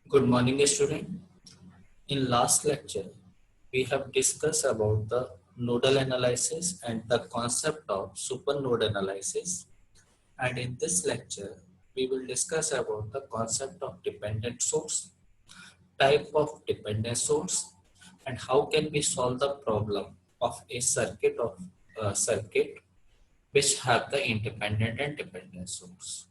Good morning, student. In last lecture, we have discussed about the nodal analysis and the concept of supernode analysis. And in this lecture, we will discuss about the concept of dependent source, type of dependent source, and how can we solve the problem of a circuit which have the independent and dependent source.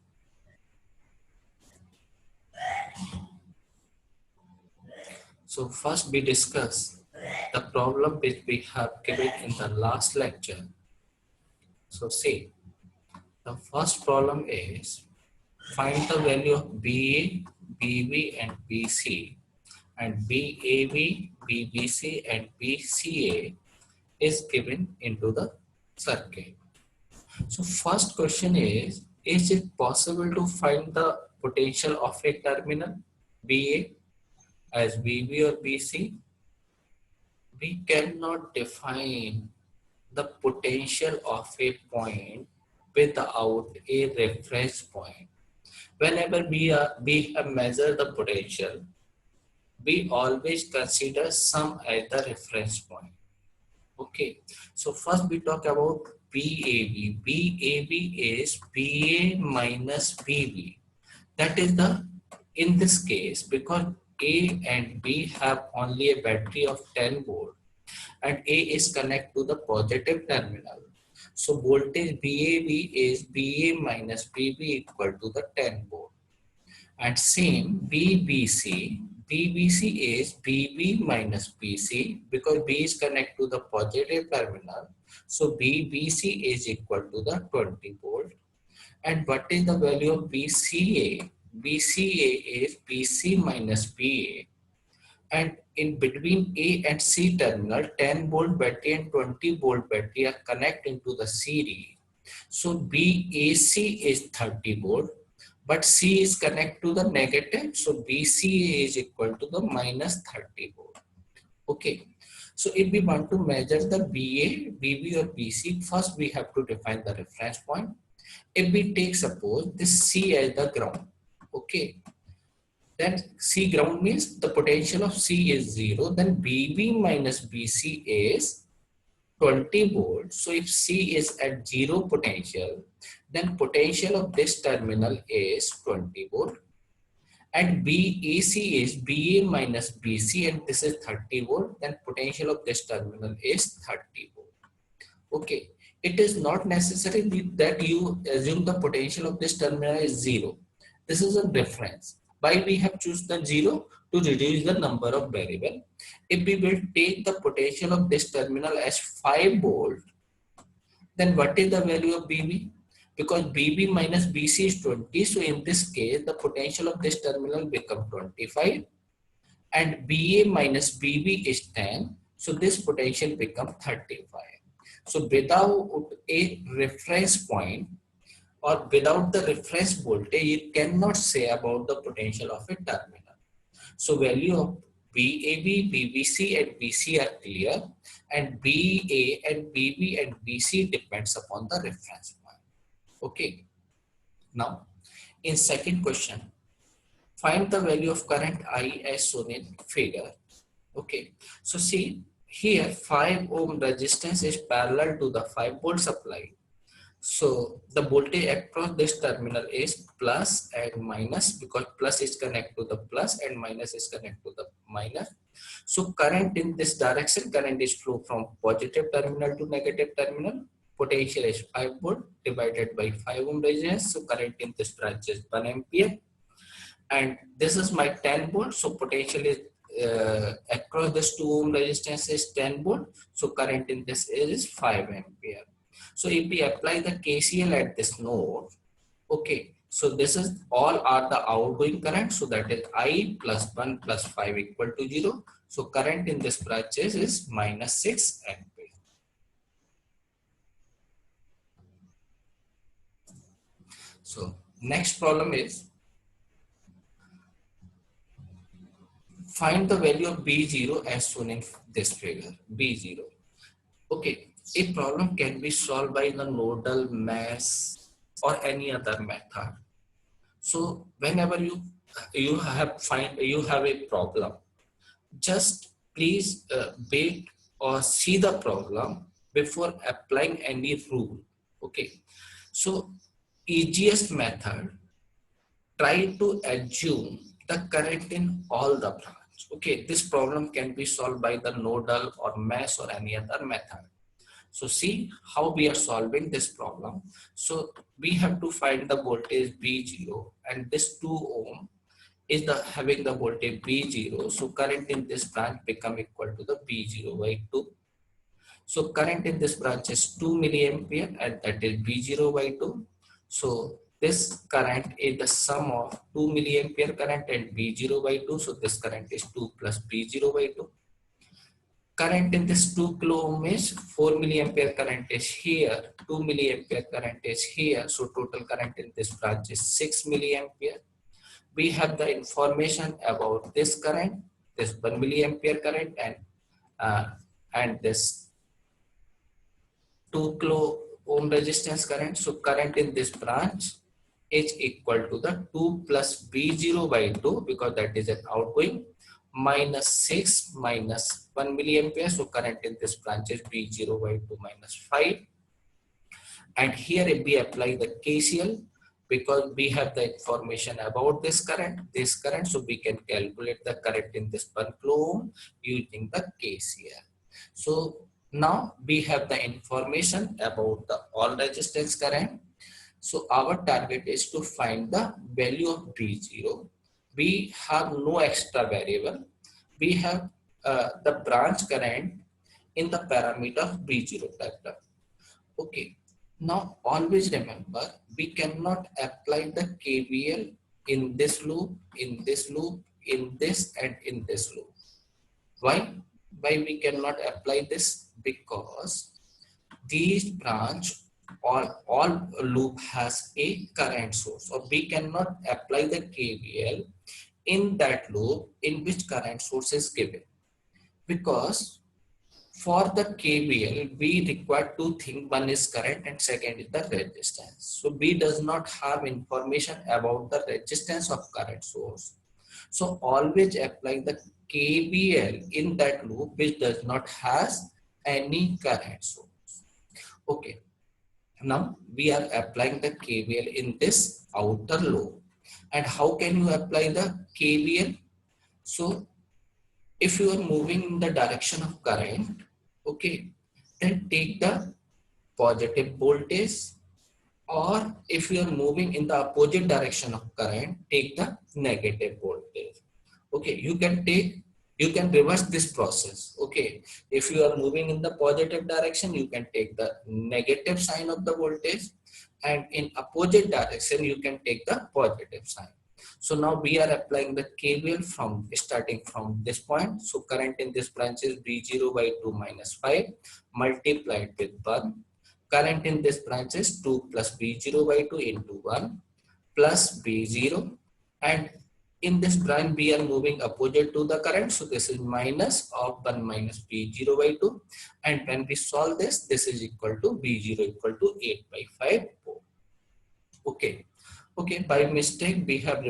So first we discuss the problem which we have given in the last lecture. So see, the first problem is find the value of BA, BB and BC, and BAB, BBC and BCA is given into the circuit. So first question is it possible to find the potential of a terminal BA as BB or BC? We cannot define the potential of a point without a reference point. Whenever we have measured the potential, we always consider some as the reference point. Okay, so first we talk about BAB. BAB is BA minus BB. That is the, in this case, because A and B have only a battery of 10 volt and A is connected to the positive terminal. So voltage BAB is BA minus BB equal to the 10 volt. And same BBC, BBC is BB minus BC because B is connected to the positive terminal. So BBC is equal to the 20 volt. And what is the value of BCA? BCA is BC minus BA. And in between A and C terminal, 10 volt battery and 20 volt battery are connected into the series. So BAC is 30 volt, but C is connected to the negative. So BCA is equal to the minus 30 volt. Okay. So if we want to measure the BA, BB or BC, first we have to define the reference point. If we take suppose this C as the ground, okay, then C ground means the potential of C is 0, then BB minus BC is 20 volts. So if C is at 0 potential, then potential of this terminal is 20 volt. And BAC is BA minus BC and this is 30 volt, then potential of this terminal is 30 volt. Okay, it is not necessary that you assume the potential of this terminal is 0. This is a reference. Why we have choose the 0? To reduce the number of variable. If we will take the potential of this terminal as 5 volt, then what is the value of BB? Because BB minus BC is 20, so in this case, the potential of this terminal become 25 and BA minus BB is 10, so this potential become 35. So without a reference point or without the reference voltage, you cannot say about the potential of a terminal. So value of BAB, BBC and BC are clear and BA and BB and BC depends upon the reference point. Okay. Now, in second question, find the value of current I as shown in figure. Okay. So see, here 5 ohm resistance is parallel to the 5 volt supply. So the voltage across this terminal is plus and minus because plus is connected to the plus and minus is connected to the minus. So current in this direction, current is flow from positive terminal to negative terminal. Potential is 5 volt divided by 5 ohm resistance. So current in this branch is 1 ampere. And this is my 10 volt. So potential is across this 2 ohm resistance is 10 volt. So current in this is 5 ampere. So if we apply the KCL at this node, okay, so this is all are the outgoing current. So that is I plus 1 plus 5 equal to 0. So current in this branches is minus 6 ampere. So next problem is find the value of B0 as shown in this figure, B0. Okay, a problem can be solved by the nodal mesh or any other method. So whenever you you have a problem, just please wait or see the problem before applying any rule. Okay, so easiest method, try to assume the current in all the branch. Okay, this problem can be solved by the nodal or mesh or any other method. So see how we are solving this problem. So we have to find the voltage V0, and this 2 ohm is the having the voltage V0. So current in this branch become equal to the V0 by 2. So current in this branch is 2 milliampere, and that is V0 by 2. So this current is the sum of 2 milliampere current and V0 by 2. So this current is 2 plus V0 by 2. Current in this 2 kilo ohm is 4 milliampere current is here, 2 milliampere current is here. So total current in this branch is 6 milliampere. We have the information about this current, this 1 milliampere current, and this 2 kilo ohm resistance current. So current in this branch is equal to the 2 plus V0 by 2, because that is an outgoing, minus 6 minus 1 milliampere. So current in this branch is V0 by 2 minus 5. And here if we apply the KCL, because we have the information about this current, so we can calculate the current in this 1 kilo ohm using the KCL. So now we have the information about the all resistance current. So our target is to find the value of V0. We have no extra variable. We have the branch current in the parameter of V0 factor. Okay. Now always remember, we cannot apply the KVL in this loop, in this loop, in this, and in this loop. Why? Why we cannot apply this? Because these branch or all loop has a current source, so we cannot apply the KVL in that loop in which current source is given, because for the KVL we require two things. One is current and second is the resistance. So we does not have information about the resistance of current source. So always apply the KVL in that loop which does not has any current source. Okay. Now we are applying the KVL in this outer loop. And how can you apply the KVL? So if you are moving in the direction of current, okay, then take the positive voltage, or if you are moving in the opposite direction of current, take the negative voltage. Okay, you can reverse this process. Okay, if you are moving in the positive direction, you can take the negative sign of the voltage, and in opposite direction you can take the positive sign. So now we are applying the KVL from starting from this point. So current in this branch is V0 by 2 minus 5 multiplied with 1. Current in this branch is 2 plus V0 by 2 into 1 plus V0. And in this branch we are moving opposite to the current. So this is minus of 1 minus V0 by 2. And when we solve this, this is equal to V0 equal to 8 by 5. Okay. Okay, by mistake we have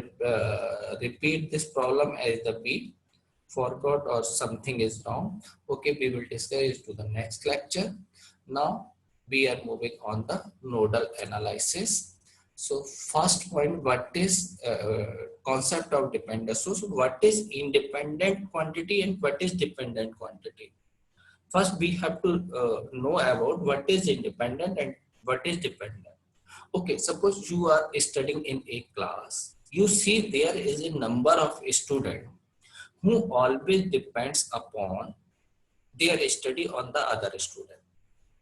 repeat this problem as the B, forgot or something is wrong. Okay, we will discuss it to the next lecture. Now we are moving on the nodal analysis. So first point, what is concept of dependent source? What is independent quantity and what is dependent quantity? First we have to know about what is independent and what is dependent. Okay, suppose you are studying in a class. You see there is a number of students who always depends upon their study on the other student.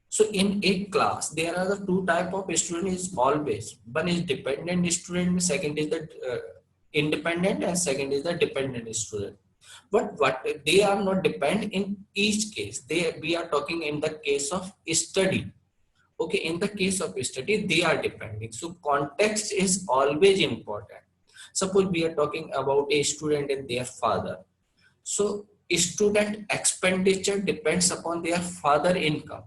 So in a class, there are the two type of students always. One is dependent student, second is the independent, and second is the dependent student. But what they are not dependent in each case. We are talking in the case of study. Okay, in the case of study, they are depending. So context is always important. Suppose we are talking about a student and their father. So student expenditure depends upon their father income.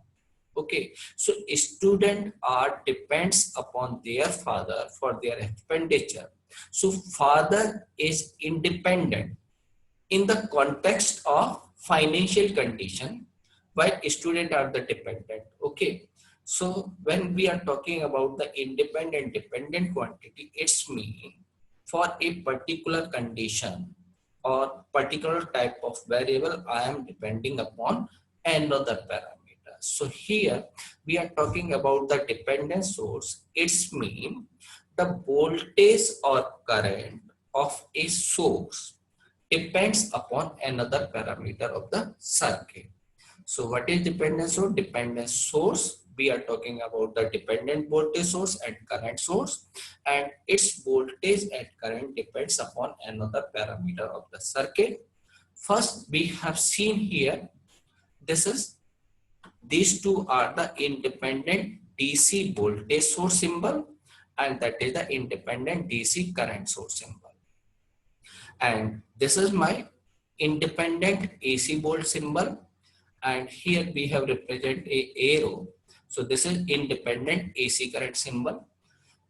Okay, so student are depends upon their father for their expenditure. So father is independent in the context of financial condition, while student are the dependent. Okay. So when we are talking about the independent dependent quantity, it's mean for a particular condition or particular type of variable, I am depending upon another parameter. So here we are talking about the dependent source. It's mean the voltage or current of a source depends upon another parameter of the circuit. So what is dependent source? Dependent source, we are talking about the dependent voltage source and current source, and its voltage and current depends upon another parameter of the circuit. First, we have seen here, these two are the independent DC voltage source symbol, and that is the independent DC current source symbol. And this is my independent AC volt symbol, and here we have represented a arrow. So this is independent AC current symbol,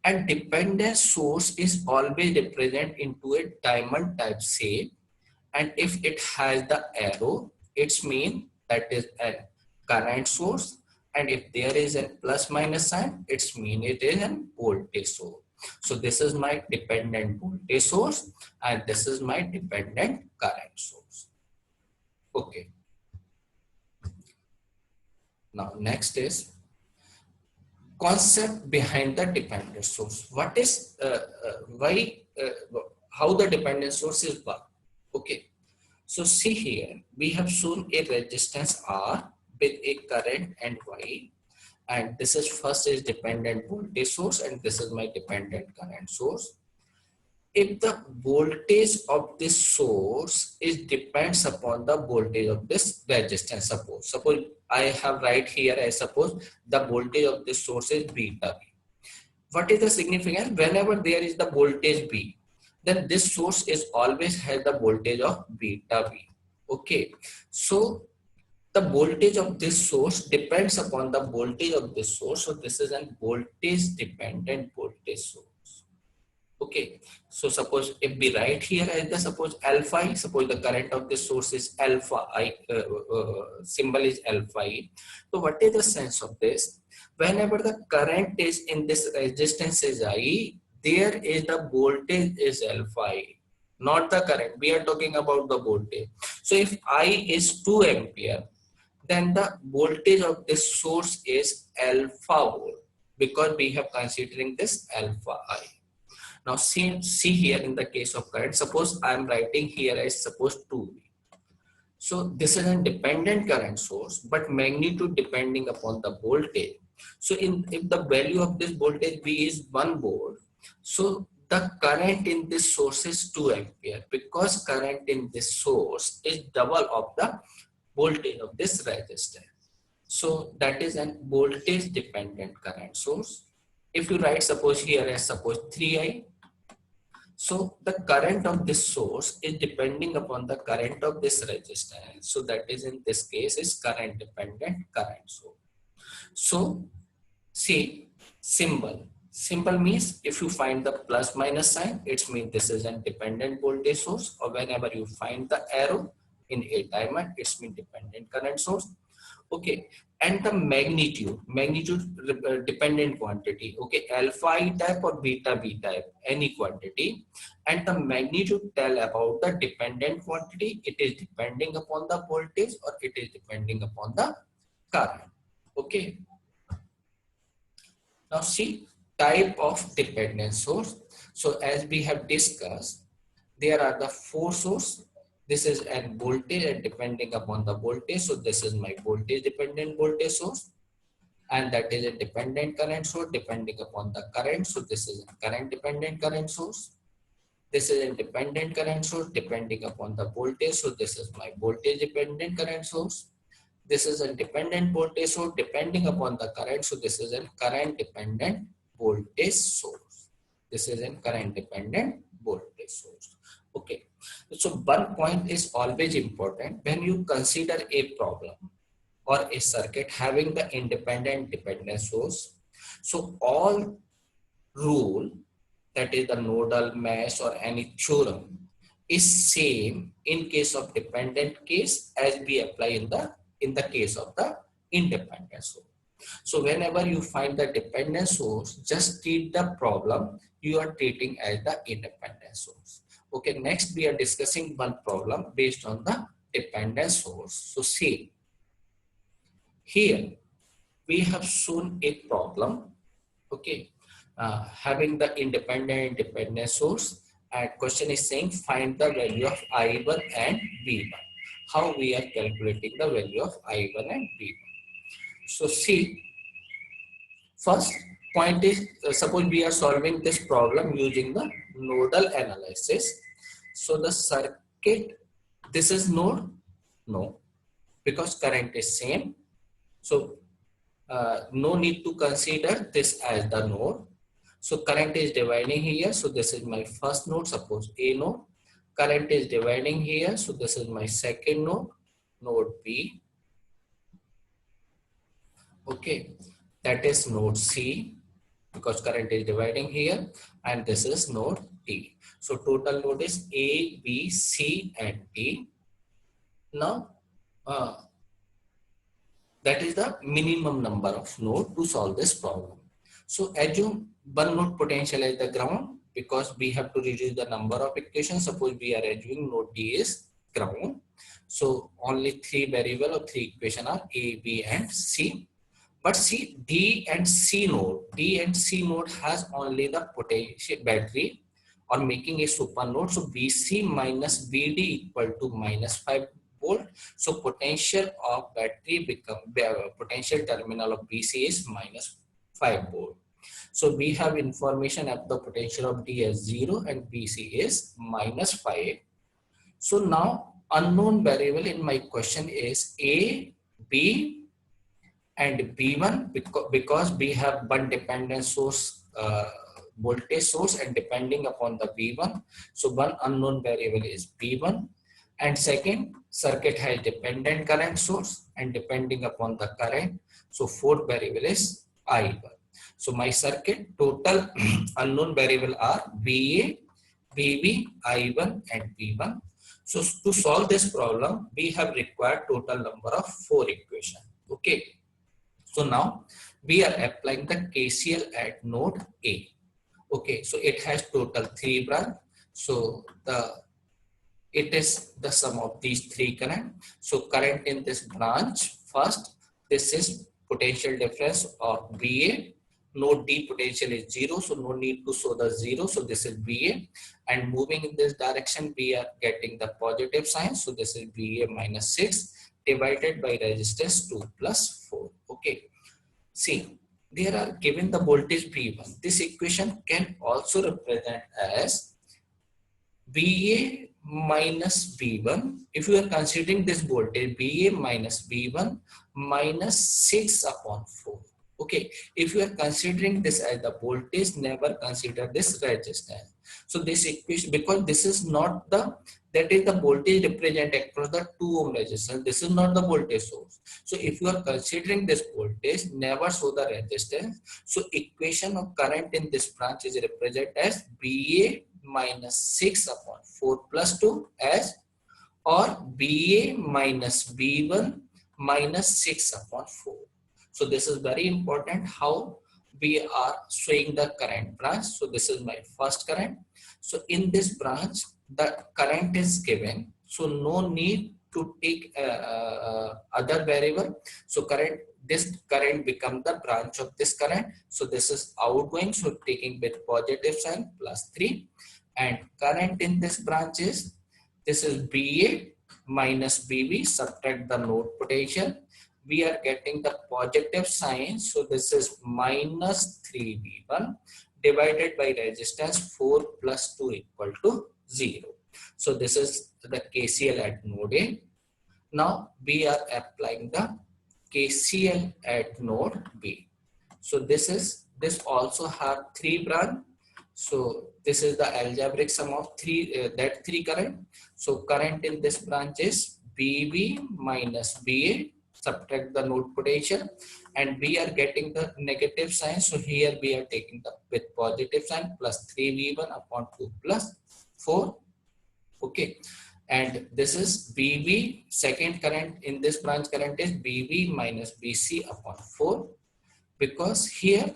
and dependent source is always represented into a diamond type shape, and if it has the arrow, it's mean that is a current source, and if there is a plus minus sign, it's mean it is a voltage source. So this is my dependent voltage source, and this is my dependent current source. Okay. Now next is concept behind the dependent source. What is how the dependent source is work? Okay. So see here, we have shown a resistance R with a current and Y, and this is first is dependent voltage source, and this is my dependent current source. If the voltage of this source is depends upon the voltage of this resistance, suppose I have right here, I suppose the voltage of this source is beta V. What is the significance? Whenever there is the voltage V, then this source is always has the voltage of beta V. Okay, so the voltage of this source depends upon the voltage of this source. So this is a voltage dependent voltage source. Okay, so suppose if we write here as the suppose alpha I, suppose the current of this source is alpha I, symbol is alpha I. So what is the sense of this? Whenever the current is in this resistance is I, there is the voltage is alpha I, not the current. We are talking about the voltage. So if I is 2 ampere, then the voltage of this source is alpha volt, because we have considering this alpha I. Now see here in the case of current, suppose I am writing here as suppose 2V. So this is a dependent current source, but magnitude depending upon the voltage. So if the value of this voltage V is 1 volt, so the current in this source is 2 ampere, because current in this source is double of the voltage of this resistor. So that is a voltage dependent current source. If you write suppose here as suppose 3I, so the current of this source is depending upon the current of this resistor. So that is in this case is current dependent current source. So see symbol. Symbol means if you find the plus minus sign, it means this is a dependent voltage source, or whenever you find the arrow in a diamond, it's mean dependent current source. Okay, and the magnitude dependent quantity. Okay, alpha I type or beta V type, any quantity, and the magnitude tell about the dependent quantity. It is depending upon the voltage or it is depending upon the current. Okay. Now see type of dependent source. So as we have discussed, there are the 4 sources. This is a voltage, and depending upon the voltage, so this is my voltage dependent voltage source, and that is a dependent current source depending upon the current. So this is a current dependent current source. This is a dependent current source depending upon the voltage. So this is my voltage dependent current source. This is a dependent voltage source depending upon the current. So this is a current dependent voltage source. This is a current dependent voltage source. Okay. So one point is always important when you consider a problem or a circuit having the independent dependent source. So all rule that is the nodal mesh or any theorem, is same in case of dependent case as we apply in the case of the independent source. So whenever you find the dependent source, just treat the problem you are treating as the independent source. Okay, next we are discussing one problem based on the dependent source. So see, here we have shown a problem, okay, having the independent source, and question is saying find the value of I1 and V1. How we are calculating the value of I1 and V1. So see, first point is, suppose we are solving this problem using the nodal analysis. So the circuit, this is node? No, because current is same. So no need to consider this as the node. So current is dividing here. So this is my first node, suppose A node. Current is dividing here. So this is my second node, node B. Okay, that is node C, because current is dividing here, and this is node D. So total node is A, B, C, and D. Now, that is the minimum number of node to solve this problem. So assume one node potential as the ground, because we have to reduce the number of equations. Suppose we are assuming node D is ground. So only three variable or three equation are A, B, and C. But see, D and C node has only the potential battery or making a super node. So BC minus BD equal to minus 5 volt. So potential of battery become potential terminal of BC is minus 5 volt. So we have information of the potential of D as 0 and BC is minus 5. So now unknown variable in my question is A, B, and B1, because we have one dependent source, voltage source, and depending upon the B1, so one unknown variable is B1, and second, circuit has dependent current source, and depending upon the current, so fourth variable is I1. So my circuit total unknown variable are VA, VB, I1, and B1. So to solve this problem, we have required total number of 4 equations. Okay. So now we are applying the KCL at node A. Okay, so it has total 3 branch. So it is the sum of these 3 current. So current in this branch, first, this is potential difference of VA. Node D potential is 0, so no need to show the 0. So this is VA, and moving in this direction, we are getting the positive sign. So this is VA minus 6 divided by resistance 2 plus 4. Okay. See, there are given the voltage V1. This equation can also represent as VA minus V1. If you are considering this voltage VA minus V1 minus 6 upon 4. Okay, if you are considering this as the voltage, never consider this resistance. So this equation, because this is not the, that is the voltage represented across the 2 ohm resistance. This is not the voltage source. So if you are considering this voltage, never show the resistance. So equation of current in this branch is represented as VA minus 6 upon 4 plus 2 as, or VA minus V1 minus 6 upon 4. So this is very important how we are showing the current branch. So this is my first current. So in this branch, the current is given. So no need to take other variable. So current, this current become the branch of this current. So this is outgoing. So taking with positive sign plus 3. And current in this branch is, this is BA minus BB, subtract the node potential. We are getting the positive sign. So this is minus 3V1 divided by resistance 4 plus 2 equal to 0. So this is the KCL at node A. Now we are applying the KCL at node B. So this also have 3 branch. So this is the algebraic sum of 3 current. So current in this branch is BB minus BA, subtract the node potential, and we are getting the negative sign. So here we are taking the with positive sign, plus 3v1 upon 2 plus 4. Okay, and this is BV, second current in this branch current is BV minus BC upon 4, because here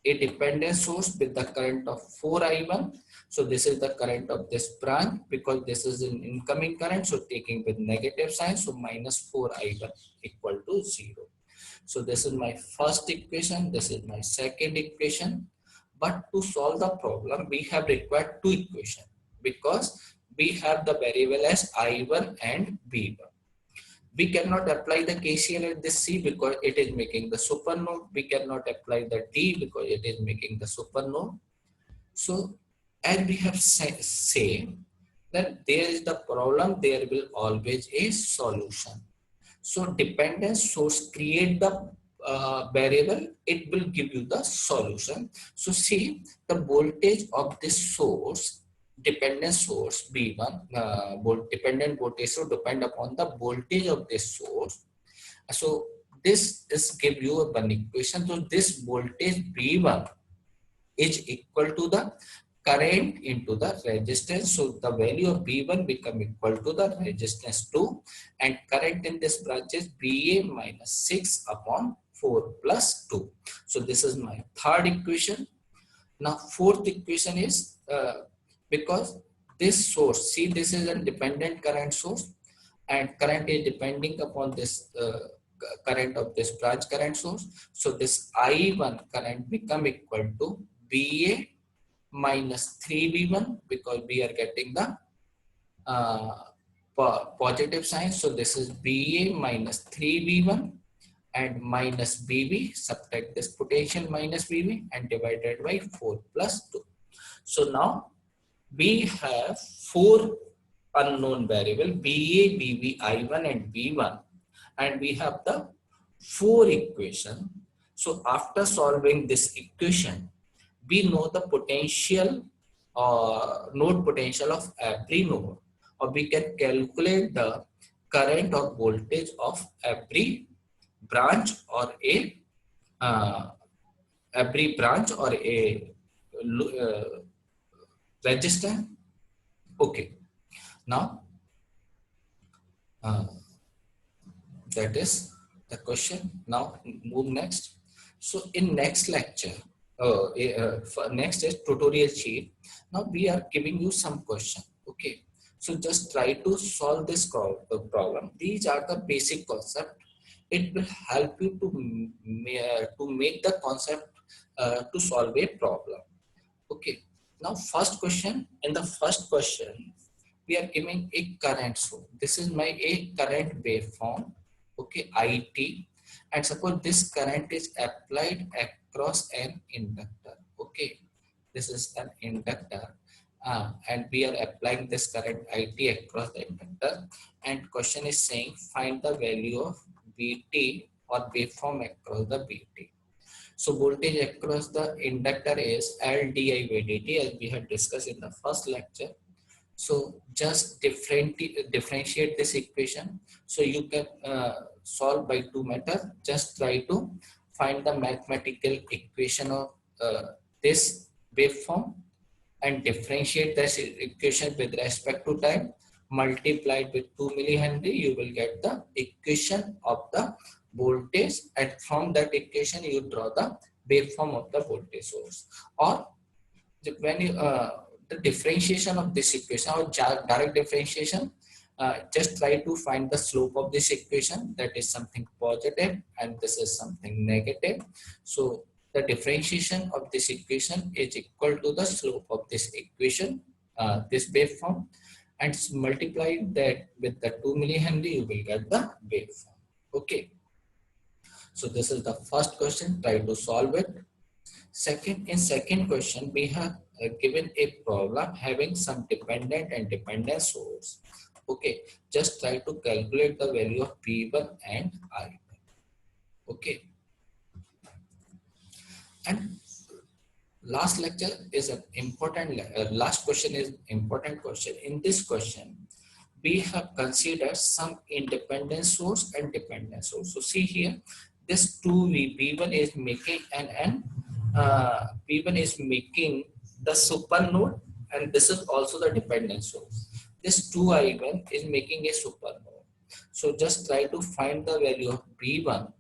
a dependent source with the current of 4i1. So this is the current of this branch, because this is an incoming current, so taking with negative sign, so minus 4i1 equal to 0. So this is my first equation, this is my second equation. But to solve the problem, we have required two equations, because we have the variable as I1 and B1. We cannot apply the KCL at this C because it is making the supernode. We cannot apply the D because it is making the supernode. So as we have said that there is the problem, there will always a solution. So dependent source create the variable, it will give you the solution. So see, the voltage of this source, dependent source B1, dependent voltage source depend upon the voltage of this source. So this is give you one equation. So this voltage B1 is equal to the current into the resistance. So the value of B1 become equal to the resistance 2, and current in this branch is BA minus 6 upon 4 plus 2. So this is my third equation. Now fourth equation is because this source, see, this is a dependent current source, and current is depending upon this current of this branch current source. So this I1 current become equal to BA minus 3V1, because we are getting the positive sign. So this is BA minus 3V1 and minus BV, subtract this potential minus BV and divided by 4 plus 2. So now we have four unknown variable BA, BV, I1 and B1, and we have the four equation. So after solving this equation, we know the potential node potential of every node, or we can calculate the current or voltage of every branch or a register. Okay, now that is the question. Now move next. So in next lecture, next is tutorial sheet. Now we are giving you some question. Okay, so just try to solve this problem. These are the basic concept. It will help you to make the concept to solve a problem. Okay, now first question. In the first question, we are giving a current source. This is my a current waveform. Okay, IT, and suppose this current is applied across an inductor. Okay, this is an inductor, and we are applying this current IT across the inductor. And question is saying find the value of VT or waveform across the VT. So voltage across the inductor is L di by dt, as we had discussed in the first lecture. So just differentiate this equation. So you can solve by two methods. Just try to find the mathematical equation of this waveform and differentiate this equation with respect to time. Multiplied with 2 millihenry, you will get the equation of the voltage, and from that equation you draw the waveform of the voltage source. Or when you the differentiation of this equation or direct differentiation, just try to find the slope of this equation, that is something positive and this is something negative. So the differentiation of this equation is equal to the slope of this equation, this waveform, and multiply that with the 2 millihenry, you will get the waveform. Okay, so this is the first question. Try to solve it. In second question, we have given a problem having some dependent and dependent source. Okay, just try to calculate the value of P1 and I1. Okay, and last lecture is an important, last question is important question. In this question, we have considered some independent source and dependent source. So see here, this 2v1 is making v1 is making the super node, and this is also the dependent source. This 2i1 is making a super node. So just try to find the value of v1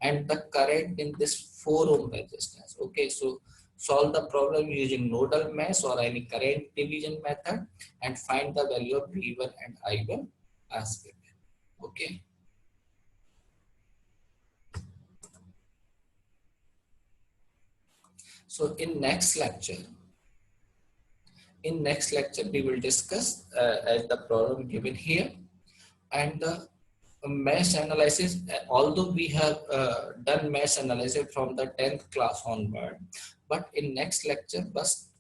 and the current in this 4 ohm resistance. Okay, so solve the problem using nodal mesh or any current division method and find the value of V1 and I1 as given. Okay. So in next lecture, we will discuss as the problem given here and the mesh analysis. Although we have done mesh analysis from the 10th class onward, but in next lecture,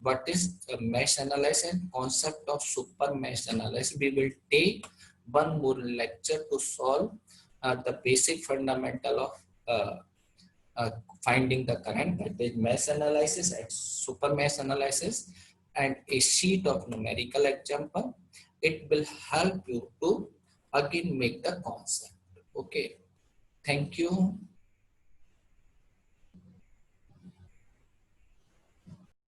what is mesh analysis and concept of super mesh analysis, we will take one more lecture to solve the basic fundamental of uh, finding the current, that is mesh analysis and super mesh analysis, and a sheet of numerical example. It will help you to again make the concept. Okay, thank you.